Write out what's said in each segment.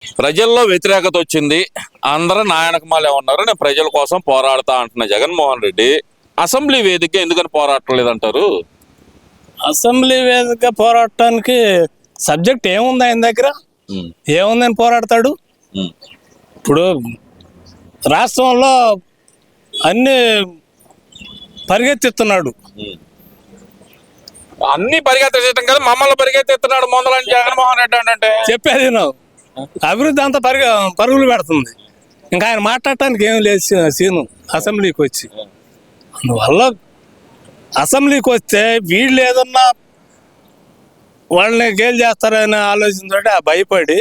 ప్రజల్లో వ్యతిరేకత వచ్చింది, అందరూ నాయనకమాలే ఉన్నారు, నేను ప్రజల కోసం పోరాడతా అంటున్న జగన్మోహన్ రెడ్డి అసెంబ్లీ వేదిక ఎందుకని పోరాడలేదంటారు? అసెంబ్లీ వేదిక పోరాటానికి సబ్జెక్ట్ ఏముంది ఆయన దగ్గర? ఏముందని పోరాడతాడు? ఇప్పుడు రాష్ట్రంలో అన్ని పరిగెత్తిస్తున్నాడు. అన్ని పరిగెత్తడం కదా, మమ్మల్ని పరిగెత్తిస్తున్నాడు మొదలని జగన్మోహన్ రెడ్డి అంటే చెప్పేది నువ్వు. అభివృద్ధి అంతా పరుగులు పెడుతుంది. ఇంకా ఆయన మాట్లాడటానికి ఏం లేదు సీను అసెంబ్లీకి వచ్చి. అందువల్ల అసెంబ్లీకి వస్తే వీళ్ళు ఏదన్నా వాళ్ళని గేలు చేస్తారని ఆలోచించే భయపడి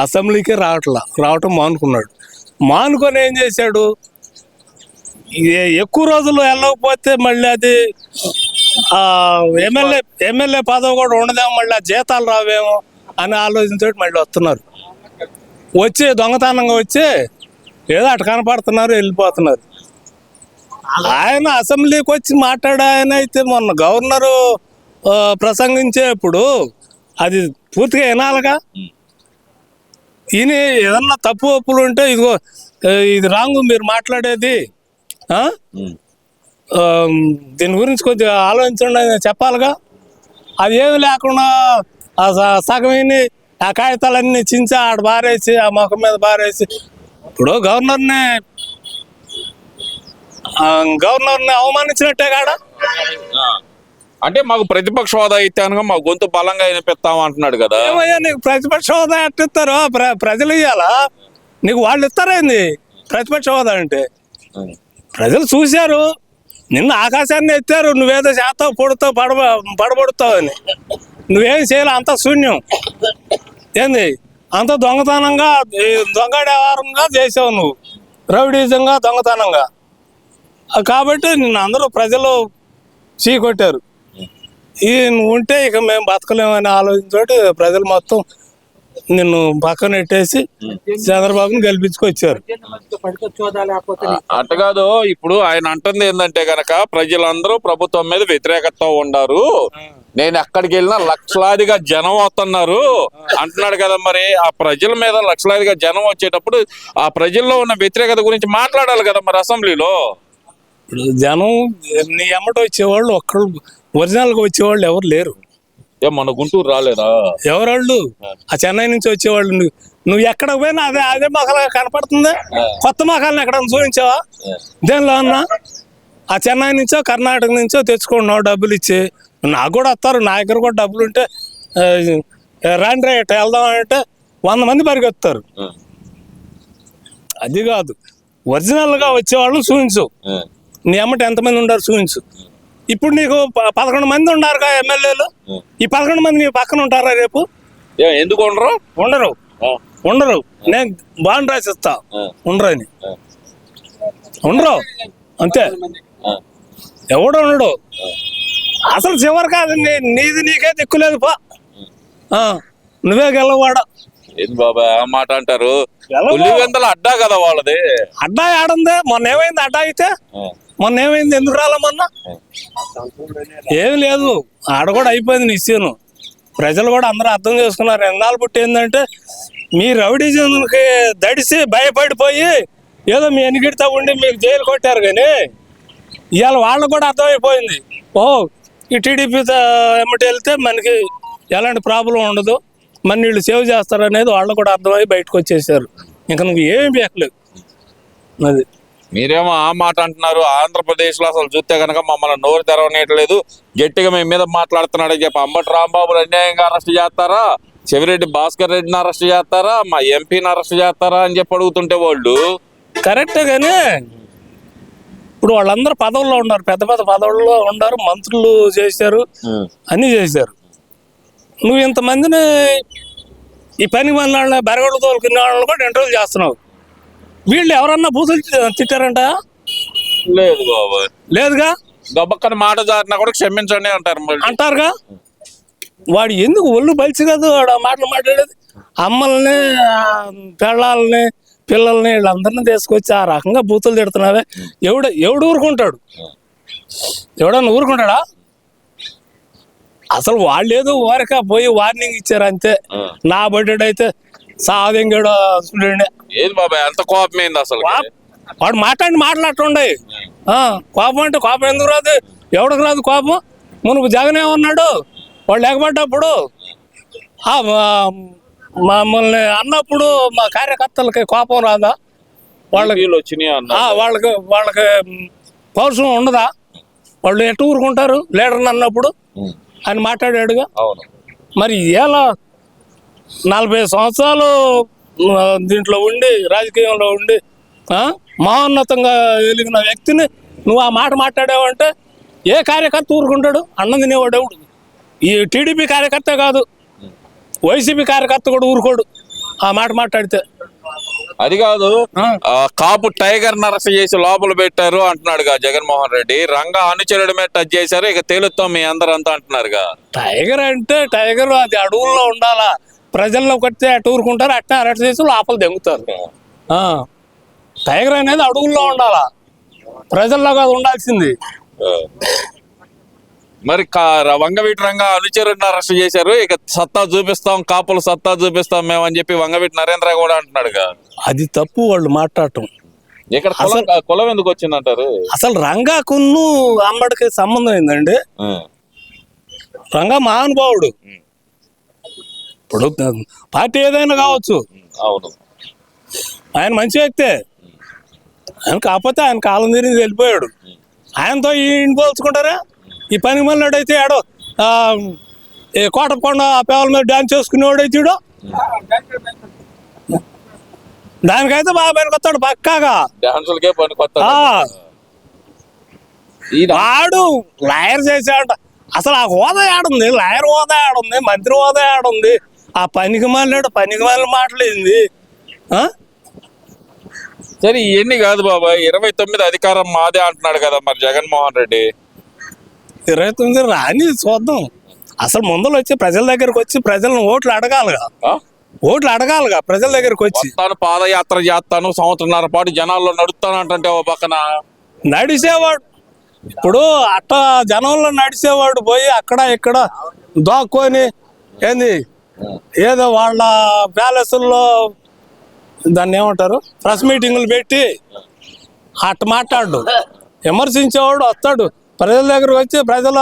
అసెంబ్లీకి రావటం మానుకున్నాడు. మానుకొని ఏం చేశాడు, ఎక్కువ రోజులు వెళ్ళకపోతే మళ్ళీ అది ఎమ్మెల్యే పదవి కూడా ఉండదేమో, మళ్ళీ ఆ జీతాలు రావేమో అని ఆలోచించే మళ్ళీ వస్తున్నారు. వచ్చి దొంగతనంగా వచ్చి ఏదో అటు కనపడుతున్నారు, వెళ్ళిపోతున్నారు. ఆయన అసెంబ్లీకి వచ్చి మాట్లాడాయన అయితే మొన్న గవర్నరు ప్రసంగించేప్పుడు అది పూర్తిగా వినాలిగా. ఈయన ఏదన్నా తప్పు ఒప్పులు ఉంటే ఇదిగో ఇది రాంగు మీరు మాట్లాడేది, దీని గురించి కొద్దిగా ఆలోచించండి అని చెప్పాలిగా. అది ఏమి లేకుండా సగం ఆ కాగితాలన్నీ చించి ఆడ బారేసి ఆ ముఖం మీద బారేసి ఇప్పుడు గవర్నర్ని అవమానించినట్టే కాడ. అంటే మాకు ప్రతిపక్ష హోదా అయితే అనగా మా గొంతు బలంగా వినిపిస్తాం అంటున్నాడు కదా. ఏమయ్యా నీకు ప్రతిపక్ష హోదా ఎట్టిస్తారు? ప్రజలు ఇవ్వాలా నీకు? వాళ్ళు ఇస్తారేంది ప్రతిపక్ష హోదా అంటే? ప్రజలు చూశారు, నిన్న ఆకాశాన్ని ఎత్తారు, నువ్వేదో చేస్తావు, పొడుతావు, పడబడుతావు అని. నువ్వేం చేయాలి? అంత శూన్యం ఏంది, అంత దొంగతనంగా దొంగడేవారంగా చేసావు నువ్వు, రౌడీజంగా దొంగతనంగా. కాబట్టి నిన్ను అందరూ ప్రజలు చీకొట్టారు. నువ్వు ఉంటే ఇక మేము బతకలేమని ఆలోచించోటి ప్రజలు మొత్తం నిన్ను పక్కన పెట్టేసి చంద్రబాబుని గెలిపించుకొచ్చారు. అట్ట కాదు, ఇప్పుడు ఆయన అంటుంది ఏంటంటే గనక ప్రజలందరూ ప్రభుత్వం మీద వ్యతిరేకతతో ఉన్నారు, నేను ఎక్కడికి వెళ్ళినా లక్షలాదిగా జనం వస్తున్నారు అంటున్నాడు కదా. మరి ఆ ప్రజల మీద లక్షలాదిగా జనం వచ్చేటప్పుడు ఆ ప్రజల్లో ఉన్న వ్యతిరేకత గురించి మాట్లాడాలి కదా మరి అసెంబ్లీలో. ఇప్పుడు జనం నీ ఎమ్మట వచ్చేవాళ్ళు ఒక్కళ్ళు, ఒరిజినల్గా వచ్చేవాళ్ళు ఎవరు లేరు. మన గుంటూరు రాలేదా ఎవరాళ్ళు? ఆ చెన్నై నుంచి వచ్చేవాళ్ళు. నువ్వు ఎక్కడికి పోయినా అదే మొక్కలుగా కనపడుతుంది. కొత్త మొక్కల్ని ఎక్కడన్నా చూపించావా దేనిలో అన్నా? ఆ చెన్నై నుంచో కర్ణాటక నుంచో తెచ్చుకుంటున్నావు డబ్బులు ఇచ్చి. నాకు కూడా వస్తారు, నా దగ్గర కూడా డబ్బులు ఉంటే రాండి రేట్ వెళ్దాం అంటే 100 మంది పరిగెత్తారు. అది కాదు, ఒరిజినల్గా వచ్చేవాళ్ళు చూపించు. నీ అమ్మట ఎంతమంది ఉండారు చూపించు. ఇప్పుడు నీకు 11 మంది ఉన్నారుగా ఎమ్మెల్యేలు. ఈ 11 మంది నీ పక్కన ఉంటారా రేపు? ఎందుకు ఉండరు? ఉండరు. నేను బాండ్ రాసిస్తా ఉండరు అని. ఉండరు అంతే, ఎవడు ఉండడు. అసలు చివరి కాదు, నీది నీకే దిక్కులేదు పా, నువ్వే గెలవాడ. ఏంది బాబా ఆ మాట అంటారు? పులివెందుల అడ్డా కదా వాళ్ళది. అడ్డా ఆడందే. మొన్న ఏమైంది? అడ్డా అయితే మొన్న ఏమైంది? ఎందుకు రాలే మొన్న? ఏమి లేదు, ఆడ కూడా అయిపోయింది నిశ్చయం. ప్రజలు కూడా అందరూ అర్థం చేసుకున్నారు. ఎన్నాళ్ళు పుట్టి ఏంటంటే మీ రౌడీజంకి దడిసి భయపడిపోయి ఏదో మీ ఎన్నికిడితో ఉండి మీకు జైలు కొట్టారు. కానీ ఇవాళ వాళ్ళకు కూడా అర్థమైపోయింది, ఈ టీడీపీతో ఎమ్మటి వెళ్తే మనకి ఎలాంటి ప్రాబ్లం ఉండదు, మన వీళ్ళు సేవ్ చేస్తారు అనేది వాళ్ళు కూడా అర్థమై బయటకు వచ్చేసారు. ఇంకా నువ్వు ఏమి పీకలేవు. అది మీరేమో ఆ మాట అంటున్నారు. ఆంధ్రప్రదేశ్ లో అసలు చూస్తే కనుక మమ్మల్ని నోరు తెరవనేయట్లేదు, గట్టిగా మేము మీద మాట్లాడుతున్నాడని చెప్పి అంబటి రాంబాబుని అన్యాయంగా అరెస్ట్ చేస్తారా, చెవిరెడ్డి భాస్కర్ రెడ్డిని అరెస్ట్ చేస్తారా, మా ఎంపీని అరెస్ట్ చేస్తారా అని చెప్పి అడుగుతుంటే వాళ్ళు కరెక్టే. కానీ ఇప్పుడు వాళ్ళందరూ పదవుల్లో ఉన్నారు, పెద్ద పెద్ద పదవుల్లో ఉన్నారు, మంత్రులు చేశారు, అన్నీ చేశారు. నువ్వు ఇంతమందిని ఈ పని మన వాళ్ళని బెరగొడ్డు తోలుకునే వాళ్ళని కూడా ఇంటర్వ్యూ చేస్తున్నావు. వీళ్ళు ఎవరన్నా బూతులు తిట్టారంట? లేదు బాబు, లేదుగా. గొప్పక్కని మాట జారినా కూడా క్షమించండి అంటారుగా. వాడు ఎందుకు ఒళ్ళు బలిసి కదా వాడు ఆ మాటలు మాట్లాడేది? అమ్మల్ని, పెళ్ళాలని, పిల్లల్ని వీళ్ళందరినీ తీసుకొచ్చి ఆ రకంగా బూతులు తిడుతున్నావే. ఎవడు ఊరుకుంటాడు? ఎవడన్నా ఊరుకుంటాడా? అసలు వాళ్ళు ఏదో ఊరక పోయి వార్నింగ్ ఇచ్చారు అంతే. నా బడ్డెడ్ అయితే సాధింగాడు చూడండి. ఏది బాబాయ్ అంత కోపం ఏంది అసలు? వాడు మాట్లాడుతుండే కోపం అంటే కోపం ఎందుకు రాదు? ఎవడికి రాదు కోపం? మునుపు జగన్ ఏమన్నాడు? వాళ్ళు ఎగబడ్డప్పుడు మమ్మల్ని అన్నప్పుడు మా కార్యకర్తలకి కోపం రాదా? వాళ్ళకి వచ్చినాయి అన్న వాళ్ళకి పౌరుషం ఉండదా? వాళ్ళు ఎటు ఊరుకుంటారు లీడర్ని అన్నప్పుడు అని మాట్లాడాడుగా. మరి ఇలా 40 సంవత్సరాలు దీంట్లో ఉండి రాజకీయంలో ఉండి మహోన్నతంగా వెలిగిన వ్యక్తిని నువ్వు ఆ మాట మాట్లాడావంటే ఏ కార్యకర్త ఊరుకుంటాడు? అన్నం తినేవాడు ఎవడు? ఈ టీడీపీ కార్యకర్త కాదు, వైసీపీ కార్యకర్త కూడా ఊరుకోడు ఆ మాట మాట్లాడితే. అది కాదు, కాపు టైగర్ అరెస్ట్ చేసి లోపల పెట్టారు అంటున్నాడుగా జగన్మోహన్ రెడ్డి. రంగా అనుచరుడి మీద టచ్ చేశారు, ఇక తేలుతాం మీ అందరంతా అంటున్నారుగా. టైగర్ అంటే టైగర్ అది అడవుల్లో ఉండాలా, ప్రజల్లోకి వస్తే అటు ఊరుకుంటారు, అట్నే అరెస్ట్ చేసి లోపల దెంగుతారు. టైగర్ అనేది అడవుల్లో ఉండాలా, ప్రజల్లో కాదు ఉండాల్సింది. మరి వంగవీటి రంగా అనుచరుడిని అరెస్ట్ చేశారు, ఇక సత్తా చూపిస్తాం, కాపులు సత్తా చూపిస్తాం మేము అని చెప్పి వంగవీటి నరేంద్ర కూడా అంటున్నాడుగా. అది తప్పు వాళ్ళు మాట్లాడటం. ఇక్కడ కులం ఎందుకు వచ్చిందంటారు? అసలు రంగాకును అంబడికి సంబంధం ఏందండి? రంగా మహానుభావుడు. ఇప్పుడు పార్టీ ఏదైనా కావచ్చు, అవును, ఆయన మంచి వ్యక్తే. ఆయన కాకపోతే ఆయన కాలం తిరిగి వెళ్ళిపోయాడు. ఆయనతో ఈయన పోల్చుకుంటారా? ఈ పనికి మళ్ళీ ఆడో కోటకొండ పేవల మీద డాన్స్ చేసుకునేవాడైతే దానికైతే బాగా పనికొస్తాడు పక్కాగా. వాడు లాయర్ చేసాడు. అసలు ఆ హోదా ఆడుంది, లాయర్ హోదా ఆడుంది, మంత్రి హోదా ఆడుంది. ఆ పనికి మళ్ళీ మాట్లాడింది. సరే ఇవన్నీ కాదు బాబాయ్, 29 అధికారం మాదే అంటున్నాడు కదా మరి జగన్మోహన్ రెడ్డి. 29 రాని చూద్దాం. అసలు ముందలు వచ్చి ప్రజల దగ్గరకు వచ్చి ప్రజలను ఓట్లు అడగాలిగా ప్రజల దగ్గరకు వచ్చి. తాను పాదయాత్ర చేస్తాను, సంవత్సరంన్నర పాటు జనాల్లో నడుస్తాను అంటే ఓ పక్కన నడిచేవాడు. ఇప్పుడు అట్ట జనంలో నడిచేవాడు పోయి అక్కడ ఇక్కడ దాక్కొని ఏంది ఏదో వాళ్ళ ప్యాలెస్ల్లో దాన్ని ఏమంటారు ప్రెస్ మీటింగులు పెట్టి అట్ట మాట్లాడు. విమర్శించేవాడు వస్తాడు, ప్రజల దగ్గరకు వచ్చి ప్రజల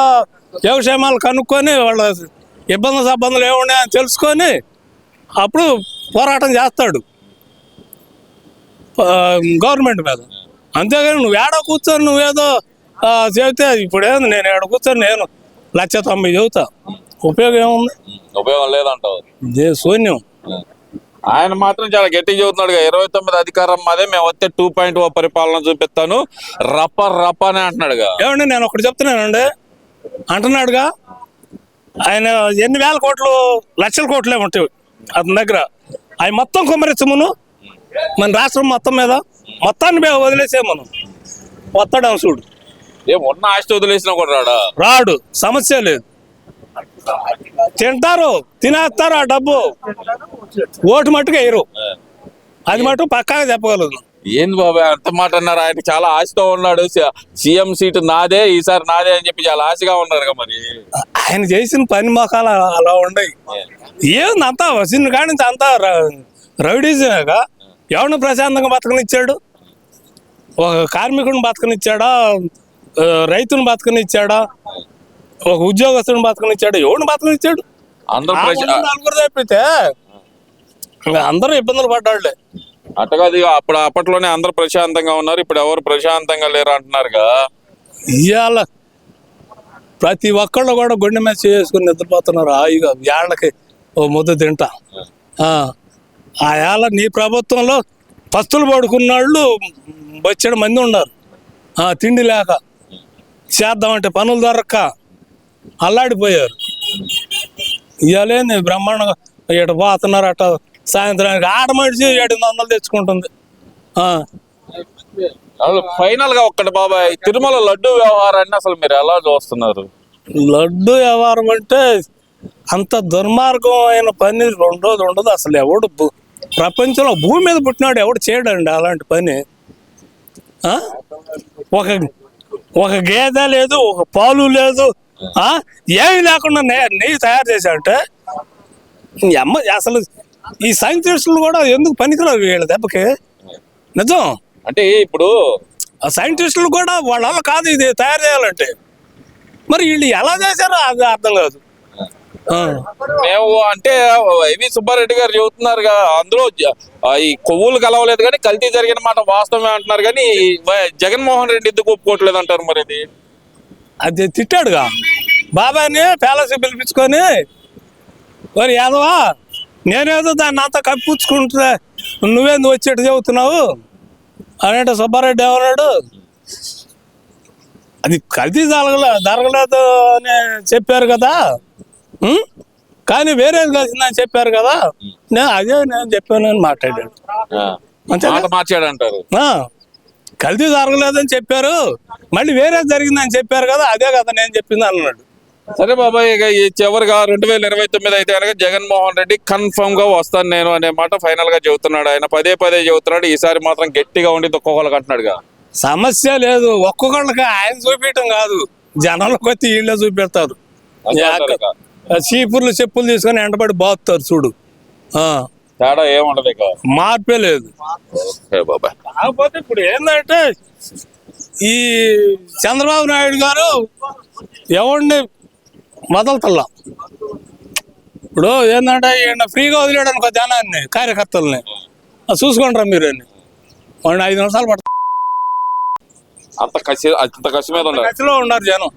యోగక్షేమాలు కనుక్కొని వాళ్ళ ఇబ్బందులు ఏమున్నాయని తెలుసుకొని అప్పుడు పోరాటం చేస్తాడు గవర్నమెంట్ మీద. అంతేగాని నువ్వు ఏడ కూర్చొని నువ్వేదో చెబితే ఇప్పుడు ఏంది నేను ఏడ కూర్చొని నేను 1,90,000 చెబుతా, ఉపయోగం ఏముంది? ఉపయోగం లేదంటావు. ఇదే శూన్యం. ఆయన మాత్రం చాలా గట్టిగా చెబుతున్నాడు, 29 అధికారం మాదే, మేము వస్తే 2.0 పరిపాలన చూపిస్తాను రప్ప అని అంటున్నాడుగా. ఏమండి నేను ఒకటి చెప్తున్నానండి అంటున్నాడుగా. ఆయన ఎన్ని వేల కోట్లు లక్షల కోట్లే ఉంటాయి అతని దగ్గర. అవి మొత్తం కుమ్మరించమును మన రాష్ట్రం మొత్తం మీద మొత్తాన్ని వదిలేసే మనం వస్తాడు చూడు. ఉన్న ఆస్తి వదిలేసినా కూడా రాడు, సమస్య లేదు. తింటారు, తినేస్తారు ఆ డబ్బు, ఓటు మట్టుకు వేయరు. అది మటు పక్కాగా చెప్పగలదు. ఏంది బాబాయ్ అంత మాట అన్నారు? ఆయన చాలా ఆశతో ఉన్నాడు, సీఎం సీటు నాదే ఈసారి నాదే అని చెప్పి చాలా ఆశగా ఉన్నారు. మరి ఆయన చేసిన పని మొఖాలు అలా ఉండయి. ఏంది అంతా వచ్చిన కాడి నుంచి అంతా రౌడీజమేగా. ఎవరిని ప్రశాంతంగా బతకనిచ్చాడు? ఒక కార్మికుడిని బతకనిచ్చాడా? రైతుని బతకనిచ్చాడా? ఒక ఉద్యోగస్తుని బతకనిచ్చాడు? ఎవరిని బతకనిచ్చాడు? నలుగురు తప్పితే అందరూ ఇబ్బందులు పడ్డాడులే. అట్టగాది అప్పట్లోనే అందరు ప్రశాంతంగా ఉన్నారు, ఇప్పుడు ఎవరు ప్రశాంతంగా లేరు అంటున్నారుగా. ఇవాళ ప్రతి ఒక్కళ్ళు కూడా గుండె మీద చేసుకుని నిద్రపోతున్నారు హాయిగా. ఏళ్ళకి ఓ ముద్ద తింటా. ఆ ఏళ్ళ నీ ప్రభుత్వంలో పస్తులు పడుకున్నాళ్ళు వచ్చేడు మంది ఉన్నారు, తిండి లేక చేద్దామంటే పనులు దొరక్క అల్లాడిపోయారు. ఇవాళేంది బ్రహ్మాండంగా ఇటు పోతున్నారు. అట్ట సాయంత్రానికి ఆట మడిచి 700 తెచ్చుకుంటుంది. ఫైనల్ గా ఒక్కటి బాబాయ్, తిరుమల లడ్డు వ్యవహారాన్ని అసలు మీరు ఎలా చూస్తున్నారు? లడ్డు వ్యవహారం అంటే అంత దుర్మార్గమైన పని రోజు ఉండదు. అసలు ఎవడు ప్రపంచంలో భూమి మీద పుట్టినాడు ఎవడు చేయడండి అలాంటి పని. ఒక గేదె లేదు, ఒక పాలు లేదు, ఏమి లేకుండా నెయ్యి తయారు చేశాడంటే అమ్మ అసలు ఈ సైంటిస్టులు కూడా ఎందుకు పనికిరారు వీళ్ళ దెబ్బకి నిజం. అంటే ఇప్పుడు ఆ సైంటిస్టులు కూడా వాళ్ళ వల్ల కాదు ఇది తయారు చేయాలంటే, మరి వీళ్ళు ఎలా చేశారో అది అర్థం కాదు. ఆ. మేము అంటే వైవి సుబ్బారెడ్డి గారు చెబుతున్నారుగా, అందులో ఈ కొవ్వులు కలవలేదు కానీ కల్తీ జరిగిన మాట వాస్తవమే అంటున్నారు, కానీ జగన్మోహన్ రెడ్డి ఎందుకు ఒప్పుకోవట్లేదు అంటారు మరి అది? అది తిట్టాడుగా బాబాయ్ని ప్యాలెస్ పిలిపించుకొని, మరి యాదవా నేనేదో దాన్ని అంతా కప్పించుకుంటా నువ్వేందు వచ్చేట్టు చెబుతున్నావు అనేట సుబ్బారెడ్డి ఎవరాడు, అది కల్తీ జరగలేదు అని చెప్పారు కదా, కానీ వేరేది కలిసిందని చెప్పారు కదా, నేను చెప్పాను అని మాట్లాడాడు. మాట మార్చాడు అంటారు. కల్తీ జరగలేదని చెప్పారు, మళ్ళీ వేరే జరిగిందని చెప్పారు కదా, అదే కదా నేను చెప్పింది అన్నాడు. సరే బాబాయ్, ఇక ఈ చివరిగా 2029 అయితే కనుక జగన్మోహన్ రెడ్డి కన్ఫర్మ్ గా వస్తాను నేను అనే మాట ఫైనల్ గా చెబుతున్నాడు. ఆయన పదే చెబుతున్నాడు, ఈసారి మాత్రం గట్టిగా ఉండి ఒక్కొక్కరికి అంటున్నాడుగా. సమస్య లేదు, ఒక్కొక్కళ్ళకి ఆయన చూపించడం కాదు, జనాలకు వచ్చి వీళ్ళే చూపెడతారు. చీపుర్లు చెప్పులు తీసుకొని ఎండబడి బాగుతారు చూడు, తేడా ఏముండదు, ఇక మార్పే లేదు. బాబాయ్ కాకపోతే ఇప్పుడు ఏంటంటే ఈ చంద్రబాబు నాయుడు గారు ఎవరిని మొదలుతల్లా. ఇప్పుడు ఏంటంటే ఈయన ఫ్రీగా వదిలేడు అనుకో జనాన్ని, కార్యకర్తల్ని చూసుకుంటారా మీరు అని, వాడిని 5 నిమిషాలు పడుతుంది. అంత కసి మీద ఉన్నారు. కసిలో ఉన్నారు జనం.